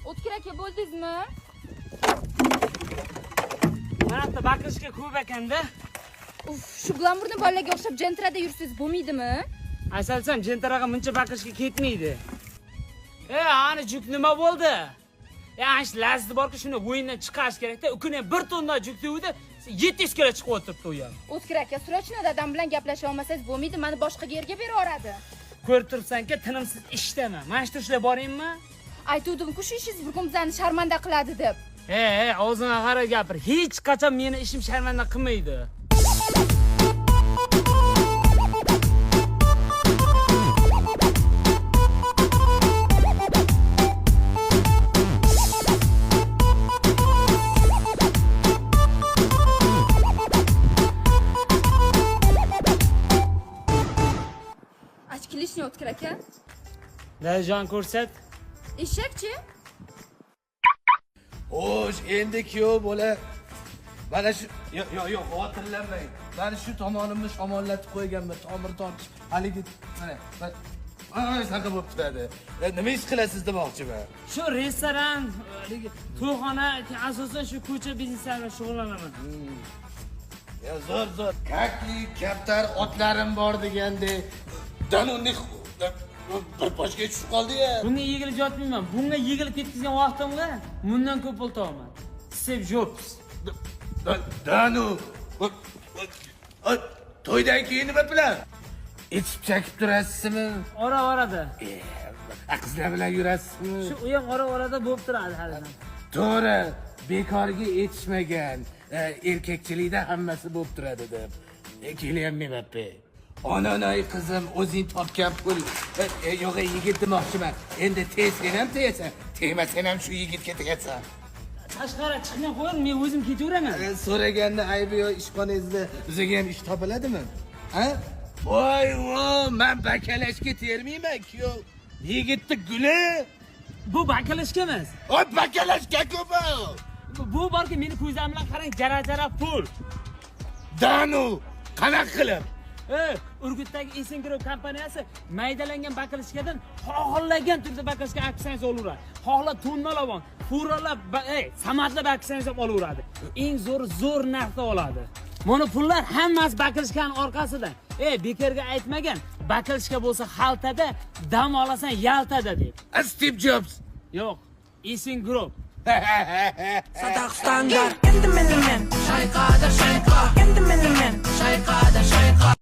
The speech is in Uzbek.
O'tkir aka, bo'ldingizmi? Mana bitta bakirishga ko'p ekanda. Uf, shu glamurni bolalarga o'xshab jentrada yursangiz bo'lmaydimi? Asalsan jentaraga muncha bakirishga ketmaydi. Ani juk nima bo'ldi? Ansh lazzi borki shuni o'yindan chiqarish kerak-da. U kuni 1 tonna juk devdi, 700 kilo chiqib o'tiribdi u ham. O'tkir aka, srochno dadam bilan gaplasha olmasangiz bo'lmaydi, meni boshqa yerga beraveradi. Ko'rib turibsan-ki, tinimsiz ishdama. Mana shu ishlab boraymi? Aytuvdim-ku, shu ishingiz bir kun bizani sharmanda qiladi deb. Og'zingga qarab gapir. Hech qachon meni ishim sharmanda qilmaydi. Ochkilishni O'tkir aka. Dajon ko'rsat. Eshakchi? Xo'sh, endi kuyov bola mana shu yo'q, xotirlanmang. Mana shu tomonimni shamollatib qo'yganman, tomir tortish. Haligi mana sanaqa bo'lib turadi. Nima ish qilasiz demoqchiman? Shu restoran, to'yxona, asosan shu ko'cha biznesi bilan shug'ullanaman. Zo'r. Kakli, kaptar otlarim bor deganda, danonni bir boshga tushib qoldi-ya. Bunga yigilib yotmayman. Bunga yigilib ketkizgan vaqtimga bundan ko'p pul topaman. Steve Jobs. Danu. To'ydan keyin nima bilan? Ichib chakib turasizmi? Ora-orada. Qizlar bilan yurasizmi? Shu u ham ora-orada bo'lib turadi halidan. To'g'ri, bekorga etishmagan. Erkakchilikda hammasi bo'lib turadi deb. Kelyapman-ku. Onanay qizim, o'zing topgan pul. Yo'q, yigit demoqchiman. Endi tezsan ham tegasan, tegmasan ham shu yigitga tegasan. Tashqari chiqmay qo'ying, men o'zim ketaveraman. So'raganda aybi yo ishxonangizda o'ziga ham ish topiladimi? Ha? Voy, men bakalashga termayman, kuyov. Yigitni guli. Bu bakalashga emas. Voy, bakalashga-ku bu. Bu borki meni ko'zlarim bilan qarang, jara-jara pul. Danu, qanaqa qilib? Urgutdagi Esenkirov kompaniyasi maydalangan bakalishkadan xohlagan turda bakalishka aksiyangiz olaveradi. Xohla tonnalab, furalab, samadlab aksiyangiz ham olaveradi. Eng zo'r narxda oladi. Mana pullar hammasi bakalishkaning orqasida. Bekorga aytmagan, bakalishka bo'lsa xaltada, dam olasan yaltada deb. Steve Jobs. Yo'q, Esenkirov. Sadak standart. Kendim elimin. Şayka da şayka. Kendim elimin. Şayka da şayka.